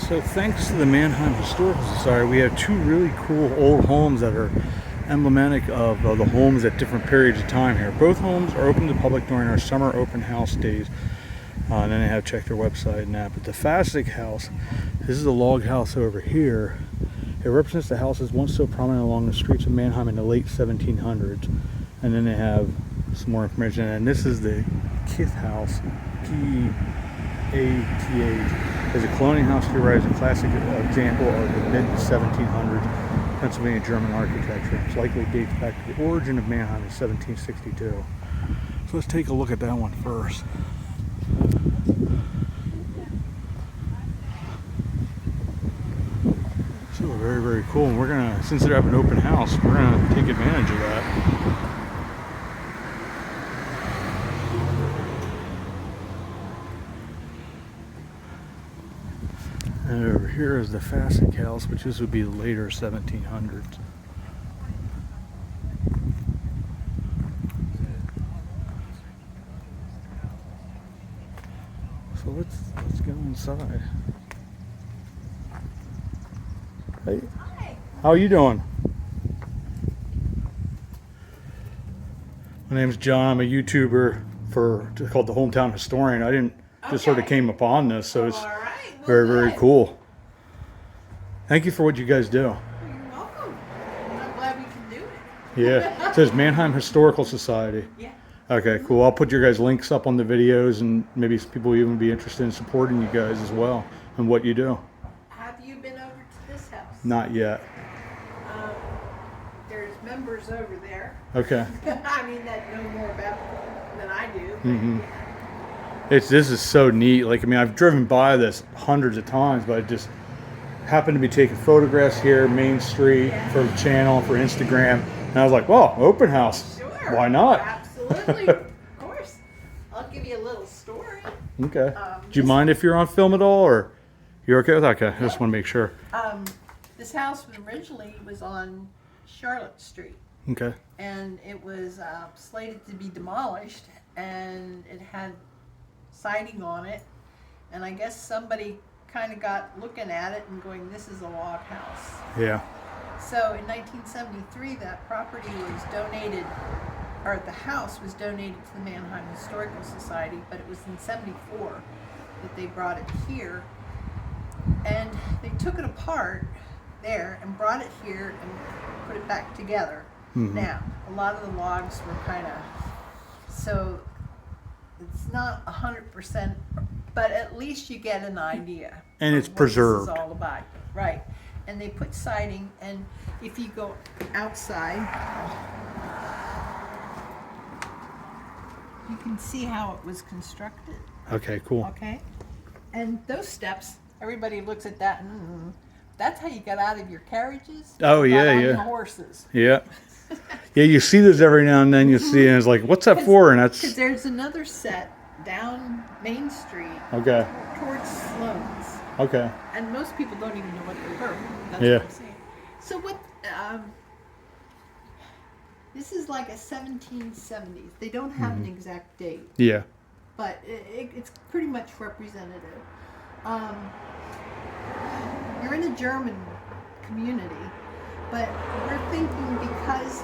So thanks to the Manheim Historical Society, we have two really cool old homes that are emblematic of the homes at different periods of time here. Both homes are open to the public during our summer open house days. And then I have checked their website and that. But the Fasig house, this is a log house over here. It represents the houses once so prominent along the streets of Manheim in the late 1700s. And then they have some more information. And this is the Keath House, Keath. Is a colonial house theorized a classic example of the mid-1700s Pennsylvania German architecture. It likely dates back to the origin of Manheim in 1762. So let's take a look at that one first. So very, very cool. And we're gonna, since they have an open house, we're gonna take advantage of that. And over here is the Fasig house, which this would be the later 1700s. So let's go inside. Hey, hi. How are you doing? My name's John. I'm a YouTuber called The Hometown Historian. I didn't just sort of came upon this, so it's very, very cool. Thank you for what you guys do. You're welcome. I'm glad we can do it. Yeah, it says Manheim Historical Society. Yeah. Okay, cool. I'll put your guys' links up on the videos, and maybe some people will even be interested in supporting you guys as well and what you do. Have you been over to this house? Not yet. There's members over there. Okay. I mean, that know more about it than I do. Mm-hmm. This is so neat. Like, I mean, I've driven by this hundreds of times, but I just happened to be taking photographs here, Main Street, for the channel, for Instagram, and I was like, "Well, open house. Sure. Why not?" Absolutely. Of course. I'll give you a little story. Okay. Do you mind if you're on film at all, or you're okay with that? Okay. I just want to make sure. This house originally was on Charlotte Street. Okay. And it was slated to be demolished, and it had siding on it, and I guess somebody kind of got looking at it and going, this is a log house. Yeah. So in 1973 that property was donated, or the house was donated to the Manheim Historical Society, but it was in 74 that they brought it here, and they took it apart there and brought it here and put it back together. Mm-hmm. Now, a lot of the logs were kind of, so it's not 100%, but at least you get an idea. And it's of what preserved. This is all about, right? And they put siding, and if you go outside, you can see how it was constructed. Okay. Cool. Okay, and those steps, everybody looks at that, and that's how you got out of your carriages. Oh, You got yeah, on yeah. your horses. Yeah. Yeah, you see those every now and then. You see, and it's like, what's that for? And Because that's there's another set down Main Street okay. towards Sloan's, Okay. and most people don't even know what they were. That's Yeah. what I'm saying. So what? This is like a 1770s. They don't have an exact date, Yeah. but it's pretty much representative. You're in a German community, but we're thinking because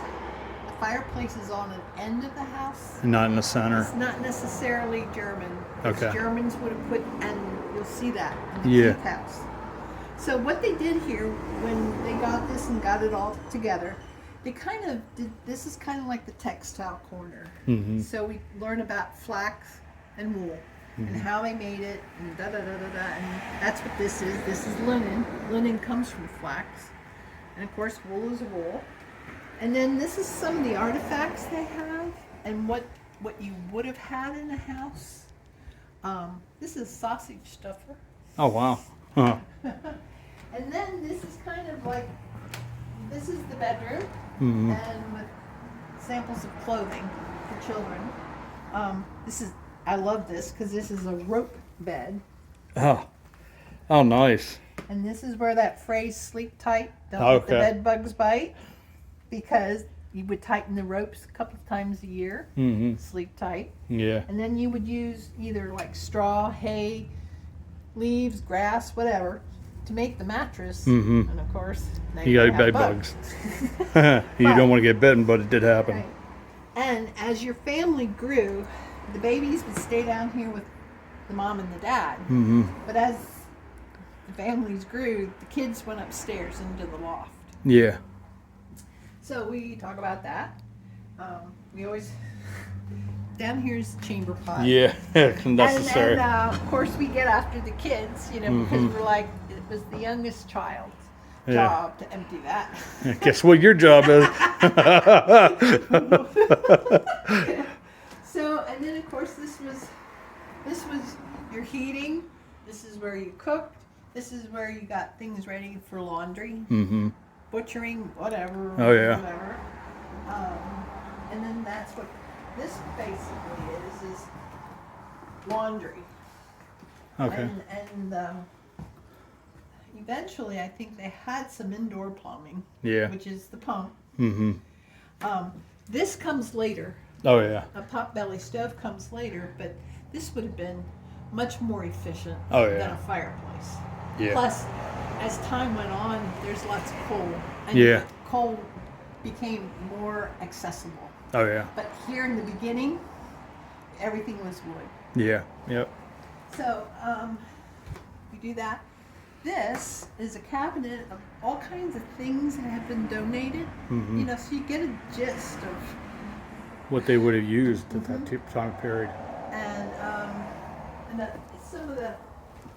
the fireplace is on an end of the house, Not in the center. it's not necessarily German. Okay. Germans would have put, and you'll see that in the Yeah. Keath house. So what they did here when they got this and got it all together, they kind of did, this is kind of like the textile corner. Mm-hmm. So we learn about flax and wool and how they made it and and that's what this is. This is linen. Linen comes from flax. And of course wool is wool. And then this is some of the artifacts they have and what you would have had in a house. This is sausage stuffer. Oh wow. Huh. And then this is kind of like, this is the bedroom, Mm-hmm. and with samples of clothing for children. I love this because this is a rope bed. Oh. Oh, nice. And this is where that phrase, sleep tight, don't let the Okay. bed bugs bite, because you would tighten the ropes a couple of times a year, Mm-hmm. sleep tight. Yeah. And then you would use either like straw, hay, leaves, grass, whatever, to make the mattress, Mhm. and of course, now You got have bed bugs. You don't want to get bitten, but it did happen. Right. And as your family grew, the babies would stay down here with the mom and the dad. Mm-hmm. But as the families grew, the kids went upstairs into the loft. Yeah. So we talk about that. We always down here's chamber pot. Yeah, necessary. And of course we get after the kids, you know, because we're like, it was the youngest child's job to empty that. Yeah, guess what your job is? So, and then of course this was your heating. This is where you cooked. This is where you got things ready for laundry, butchering, whatever. Oh, yeah. Whatever. And then that's what this basically is laundry. Okay. And eventually, I think they had some indoor plumbing. Yeah. Which is the pump. Mm-hmm. This comes later. Oh, yeah. A potbelly stove comes later, but this would have been much more efficient Oh, yeah. than a fireplace. Yeah. Plus, as time went on, there's lots of coal. And Yeah. coal became more accessible. Oh, yeah. But here in the beginning, everything was wood. Yeah. Yep. So, we do that. This is a cabinet of all kinds of things that have been donated. Mm-hmm. You know, so you get a gist of, What they would have used at that time period. and some of the,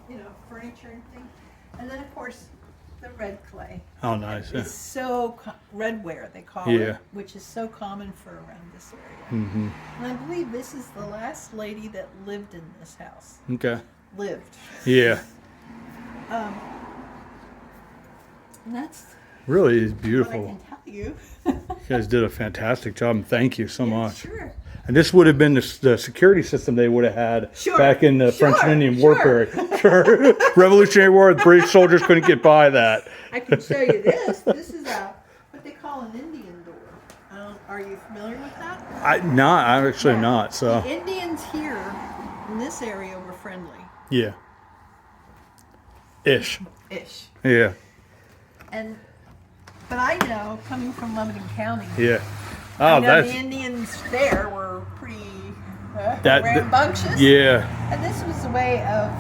you know, furniture and things. And then, of course, the red clay. Oh, nice. Yeah. It's so, redware, they call Yeah. it, which is so common for around this area. Mm-hmm. And I believe this is the last lady that lived in this house. Okay. Lived. Yeah. And that's Really is what I beautiful. can tell you. You guys did a fantastic job, and thank you so Yeah, much. Sure. And this would have been the security system they would have had Sure, back in the French and Indian War sure. period. Sure. Revolutionary War, the British soldiers couldn't get by that. I can show you this. This is what they call an Indian door. Are you familiar with that? I'm actually Yeah. not, so. The Indians here in this area were friendly. Yeah. Ish. Ish. Yeah. But I know, coming from Lebanon County, Yeah. I Oh, know that's. the Indians there were pretty That- rambunctious. Yeah. And this was a way of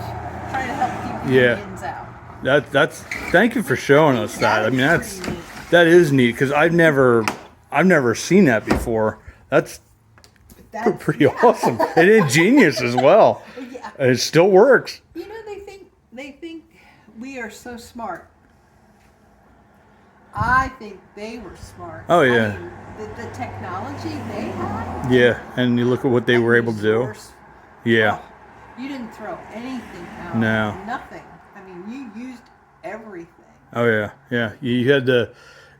trying to help keep the Yeah. Indians out. That's. Thank you for showing us that. I mean, is pretty neat. that is neat because I've never seen that before. That's That's pretty awesome and ingenious as well. Yeah. And it still works. You know, they think we are so smart. I think they were smart. Oh, I yeah. mean, the technology they had. Yeah, and you look at what they and were able to do. resource- Yeah. oh, you didn't throw anything out. No. Nothing. I mean, you used everything. Oh yeah, yeah. You had to.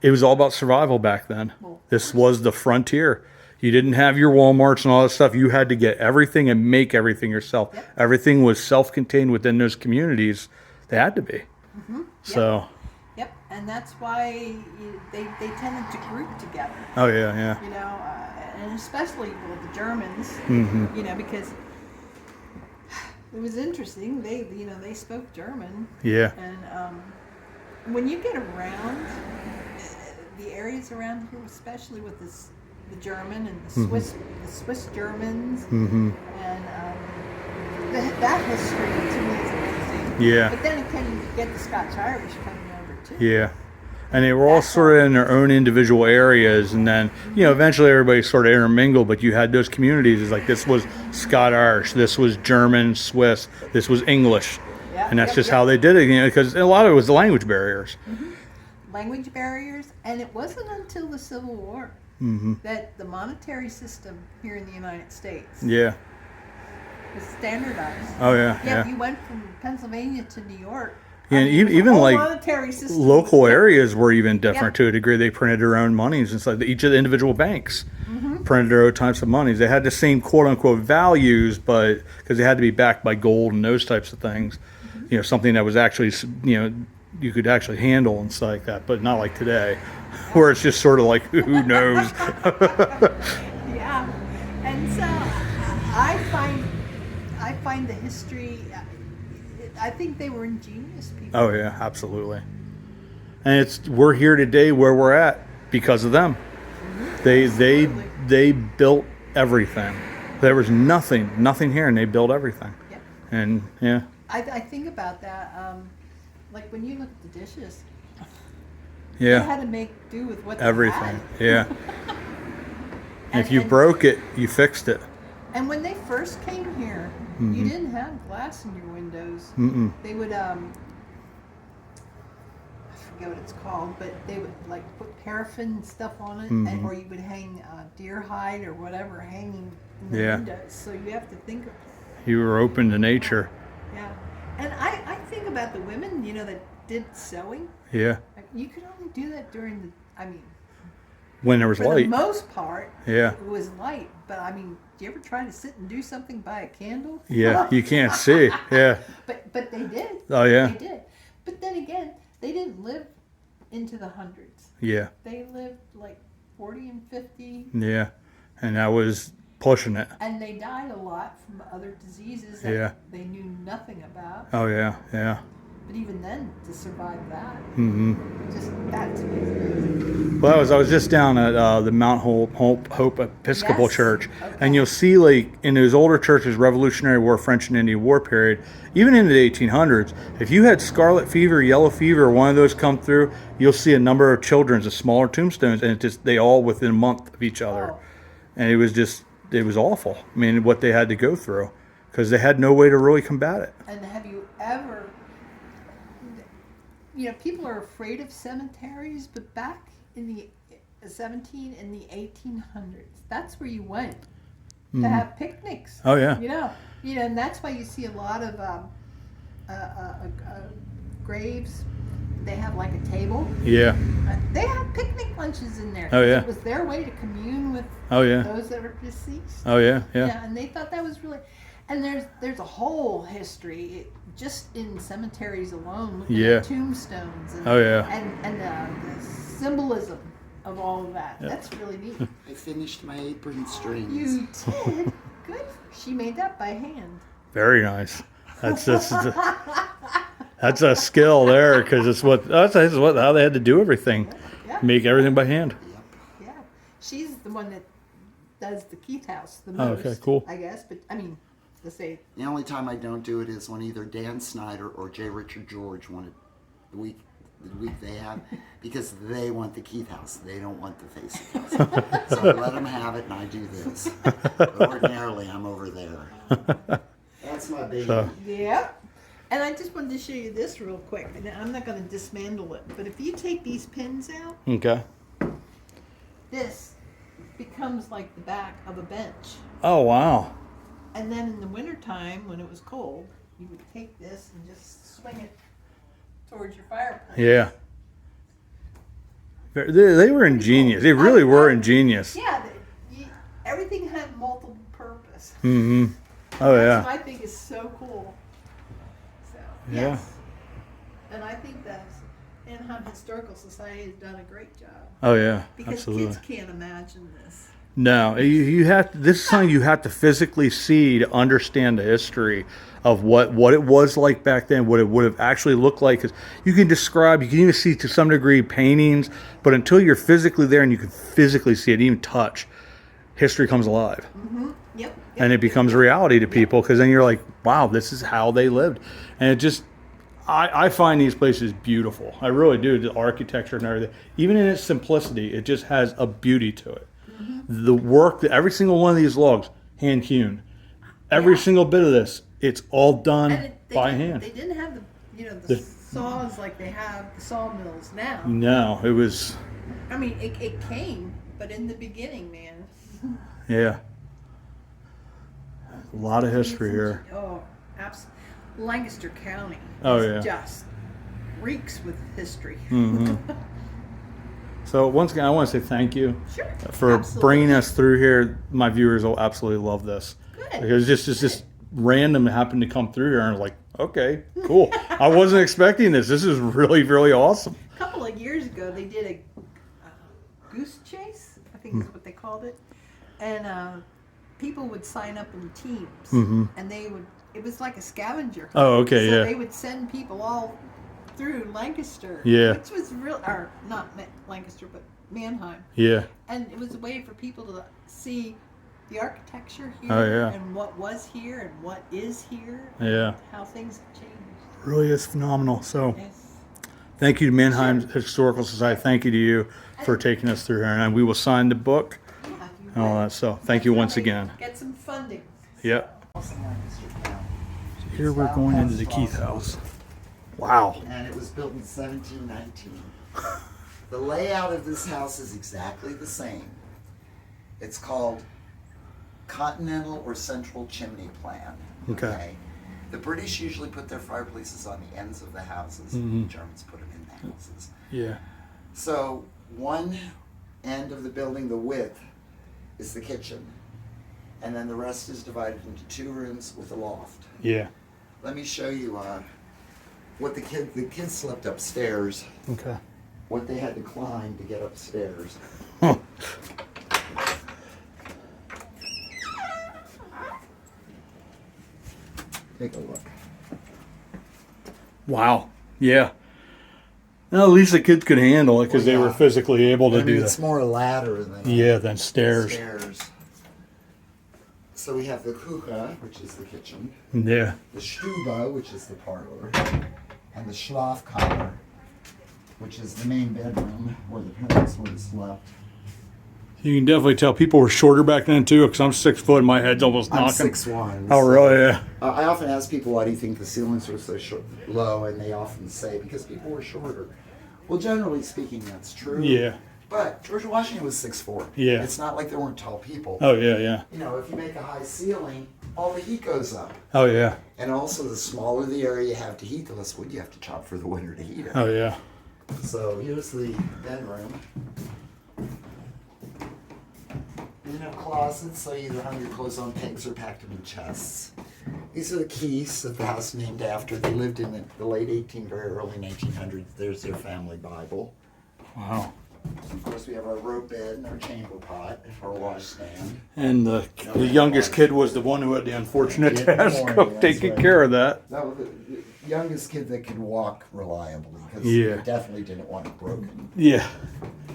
It was all about survival back then. Well, This was the frontier. You didn't have your WalMarts and all that stuff. You had to get everything and make everything yourself. Yep. Everything was self-contained within those communities. They had to be. So. Yep, and that's why they tended to group together. Oh yeah, yeah. You know, and especially with the Germans. Mm-hmm. You know, because it was interesting. They spoke German, Yeah. and when you get around the areas around here, especially with the German and the Swiss Germans, Mm-hmm. and that history to me is amazing. Yeah. But then again, you get the Scotch Irish coming over too. Yeah. And they were all sort of in their own individual areas, and then eventually everybody sort of intermingled. But you had those communities. It's like this was Scott Irish, this was German, Swiss, this was English, Yeah, and that's yep, just yep. how they did it. Because a lot of it was the language barriers. Language barriers, and it wasn't until the Civil War that the monetary system here in the United States Yeah. was standardized. Oh yeah. Yeah, Yeah. you went from Pennsylvania to New York. Yeah, and I mean, the even whole like monetary system local was different. areas were even different Yeah. to a degree. They printed their own monies. It's like each of the individual banks printed their own types of monies. They had the same quote unquote values, but because they had to be backed by gold and those types of things, something that was actually, you could actually handle and stuff like that, but not like today, where it's just sort of like, who knows? Yeah, and so I find the history. I think they were ingenious people. Oh yeah, absolutely. And we're here today where we're at because of them. They they built everything. There was nothing here, and they built everything. Yep. And yeah, I think about that. Like when you look at the dishes, yeah, they had to make do with what everything. they Yeah. had. If you broke it, you fixed it. And when they first came here, you didn't have glass in your windows. Mm-mm. They would I forget what it's called, but they would like put paraffin stuff on it, and or you would hang deer hide or whatever hanging in the windows. So you have to think of You were open to nature. yeah. And I think about the women, that did sewing. Yeah. Like, you could only do that during the When there was for light. the most part, Yeah. it was light. But do you ever try to sit and do something by a candle? Yeah, you can't see. Yeah. But they did. Oh yeah. They did. But then again, they didn't live into the hundreds. Yeah. They lived like 40 and 50. Yeah. And that was pushing it. And they died a lot from other diseases that they knew nothing about. Oh yeah. Yeah. But even then, to survive that, Mm-hmm. just that to me is amazing. Well, I was just down at the Mount Hope Episcopal Yes. Church, Okay. and you'll see like in those older churches, Revolutionary War, French and Indian War period, even in the 1800s, if you had scarlet fever, yellow fever, one of those come through, you'll see a number of children's, of smaller tombstones, and they all within a month of each other, Oh. and it was awful. I mean, what they had to go through because they had no way to really combat it. And have you ever, people are afraid of cemeteries, but back in the 1800s, that's where you went to have picnics. Oh yeah. And that's why you see a lot of graves. They have like a table. Yeah. They have picnic lunches in there. Oh, yeah. It was their way to commune with Oh yeah. those that were deceased. Oh yeah. Yeah. Yeah, and they thought that was really, and there's a whole history just in cemeteries alone. Looking Yeah. at tombstones. And, Oh, yeah. And the symbolism of all of that. Yeah. That's really neat. I finished my apron strings. You did good. She made that by hand. Very nice. That's a skill there because that's how they had to do everything, Yeah. make everything by hand. Yeah. She's the one that does the Keath House the Oh, most. okay, cool. I guess, but let's say. The only time I don't do it is when either Dan Snyder or J. Richard George wanted the week they have, because they want the Keath House. They don't want the Fasig House. So I let them have it, and I do this. But ordinarily, I'm over there. That's my baby. So- Yep. And I just wanted to show you this real quick. And I'm not going to dismantle it, but if you take these pins out, Okay. this becomes like the back of a bench. Oh wow. And then in the wintertime, when it was cold, you would take this and just swing it towards your fireplace. Yeah. They were ingenious. They really were ingenious. Yeah, everything had multiple purpose. Mm-hmm. Oh That's yeah. what I think is so cool. So, Yeah. yes. And I think that Manheim Historical Society has done a great job. Oh yeah. Because Absolutely. kids can't imagine this. No, you have to, this is something you have to physically see to understand the history of what it was like back then, what it would have actually looked like. 'Cause you can describe, you can even see to some degree paintings, but until you're physically there and you can physically see it, even touch, history comes alive. Yep. And it becomes reality to people because then you're like, wow, this is how they lived. And it just, I find these places beautiful. I really do. The architecture and everything, even in its simplicity, it just has a beauty to it. The work, every single one of these logs, hand hewn. Every single bit of this, it's all done And by hand. They didn't have the saws like they have the sawmills now. No, it was, It came, but in the beginning, man. yeah. A lot of history here. Oh, absolutely. Lancaster County Oh, is yeah. just reeks with history. So once again, I want to say thank you Sure. for Absolutely. bringing us through here. My viewers will absolutely love this. Good. Because it's just random. It happened to come through here, and I was like, okay, cool. I wasn't expecting this. This is really, really awesome. A couple of years ago, they did a goose chase, I think is what they called it. And people would sign up in teams, and they would it was like a scavenger hunt. Oh, okay, so yeah. they would send people all through Lancaster. Yeah. Which was real, or not Lancaster, but Manheim. Yeah. And it was a way for people to see the architecture here Oh, yeah. and what was here and what is here. Yeah. And how things have changed. Really is phenomenal. So Yes. thank you to Manheim Historical Society. Thank you to you for taking us through here. And we will sign the book Yeah, you and all that. So thank you once again. Get some funding. Yep. Also in Lancaster County. Here we're going into the Keath House. Wow. And it was built in 1719. The layout of this house is exactly the same. It's called Continental or Central Chimney Plan. Okay. The British usually put their fireplaces on the ends of the houses. Mhm. The Germans put them in the houses. Yeah. So one end of the building, the width, is the kitchen. And then the rest is divided into 2 rooms with a loft. Yeah. Let me show you what the kids slept upstairs, Okay. what they had to climb to get upstairs. Huh. Take a look. Wow. Yeah. Well, at least the kids could handle it because Well, they were yeah. physically able to I mean, do it's that. more a ladder than Yeah, than stairs. stairs. So we have the Küche, which is the kitchen, Yeah. the Stube, which is the parlor, and the Schlafkammer, which is the main bedroom where the parents would have slept. You can definitely tell people were shorter back then too, because I'm 6 foot and my head's almost I'm knocking. 6'1". Oh, so- really? Yeah. I often ask people, why do you think the ceilings were so low? And they often say, because people were shorter. Well, generally speaking, that's true. Yeah. But George Washington was 6'4". Yeah. It's not like there weren't tall people. Oh, yeah, yeah. You know, if you make a high ceiling, all the heat goes up. Oh, yeah. And also, the smaller the area you have to heat, the less wood you have to chop for the winter to heat it. Oh, yeah. So here's the bedroom. You didn't have closets, so you either hung your clothes on pegs or packed them in chests. These are the Keiths that the house named after. They lived in the late 1800s, very early 1900s. There's their family Bible. Wow. Of course, we have our rope bed and our chamber pot, our washstand. And the youngest kid was the one who had the unfortunate Yeah, task morning, of that's taking right. care of that. That was the youngest kid that could walk reliably, because Yeah. he definitely didn't want it broken. Yeah.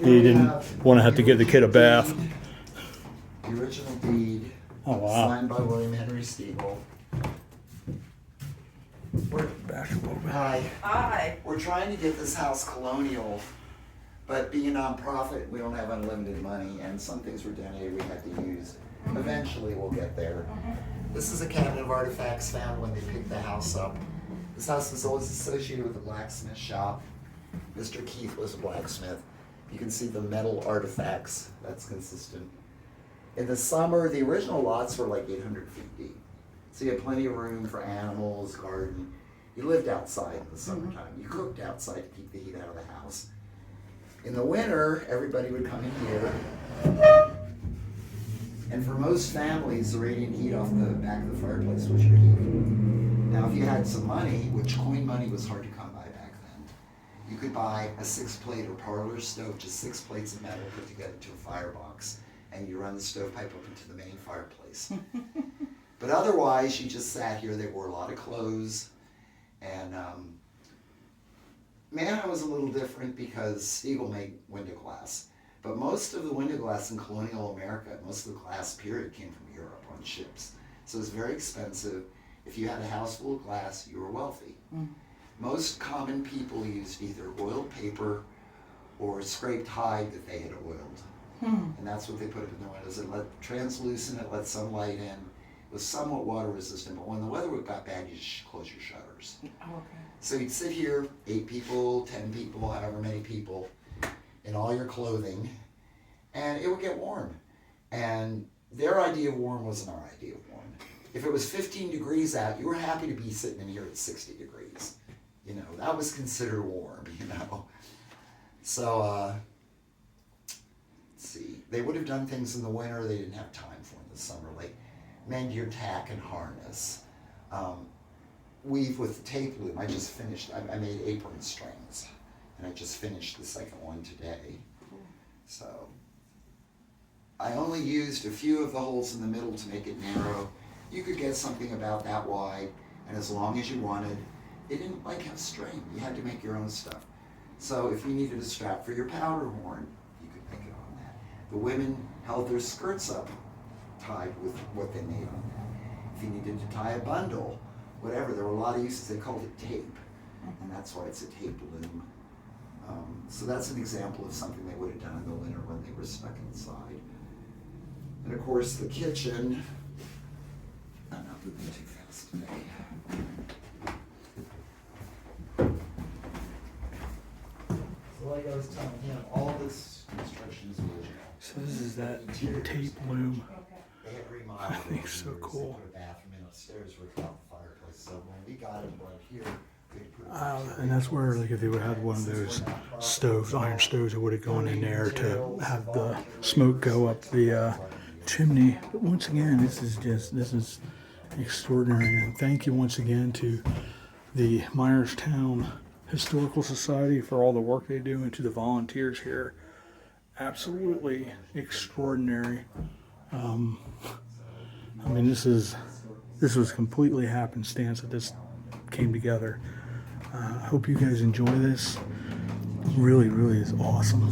He didn't want to have to give the kid a bath. The original deed, Oh, wow. signed by William Henry Steegle. Back a little bit. Hi. Hi. We're trying to get this house colonial, but being a nonprofit, we don't have unlimited money, and some things were donated we had to use. Eventually, we'll get there. This is a cabinet of artifacts found when they picked the house up. This house was always associated with a blacksmith shop. Mr. Keith was a blacksmith. You can see the metal artifacts. That's consistent. In the summer, the original lots were like 800 feet deep. So you had plenty of room for animals, garden. You lived outside in the summertime. You cooked outside to keep the heat out of the house. In the winter, everybody would come in here. And for most families, the radiant heat off the back of the fireplace was your heat. Now, if you had some money, which coin money was hard to come by back then, you could buy a 6-plate or parlor stove, just 6 plates of metal put together to a firebox, and you run the stovepipe up into the main fireplace. But otherwise, you just sat here. They wore a lot of clothes, and Manheim was a little different because Steegle made window glass. But most of the window glass in colonial America, most of the glass period, came from Europe on ships. So it was very expensive. If you had a house full of glass, you were wealthy. Most common people used either oiled paper or scraped hide that they had oiled. And that's what they put in the windows. It let translucent, it let some light in. It was somewhat water resistant, but when the weather got bad, you just close your shutters. Oh, okay. So you'd sit here, 8 people, 10 people, however many people, in all your clothing, and it would get warm. And their idea of warm wasn't our idea of warm. If it was 15 degrees out, you were happy to be sitting in here at 60 degrees. You know, that was considered warm, you know. So, let's see. They would have done things in the winter they didn't have time for in the summer, like mend your tack and harness. Weave with the tape loom. I just finished, I made apron strings, and I just finished the second one today. So I only used a few of the holes in the middle to make it narrow. you could get something about that wide, and as long as you wanted, it didn't like have string. You had to make your own stuff. So if you needed a strap for your powder horn, you could make it on that. The women held their skirts up, tied with what they made on that. If you needed to tie a bundle, whatever, there were a lot of uses. They called it tape, and that's why it's a tape loom. So that's an example of something they would have done in the winter when they were stuck inside. And of course, the kitchen. I'm not moving too fast today. So like I was telling him, all this construction is original. So this is that tape loom. They had remodeled. I think so cool. They put a bathroom in upstairs without the fireplace. So when we got it right here, they put And that's where, like, if they would have had one of those stoves, iron stoves, it would have gone in there to have the smoke go up the chimney. But once again, this is extraordinary. And thank you once again to the Myerstown Historical Society for all the work they do, and to the volunteers here. Absolutely extraordinary. I mean, this was completely happenstance that this came together. Hope you guys enjoy this. Really, really is awesome.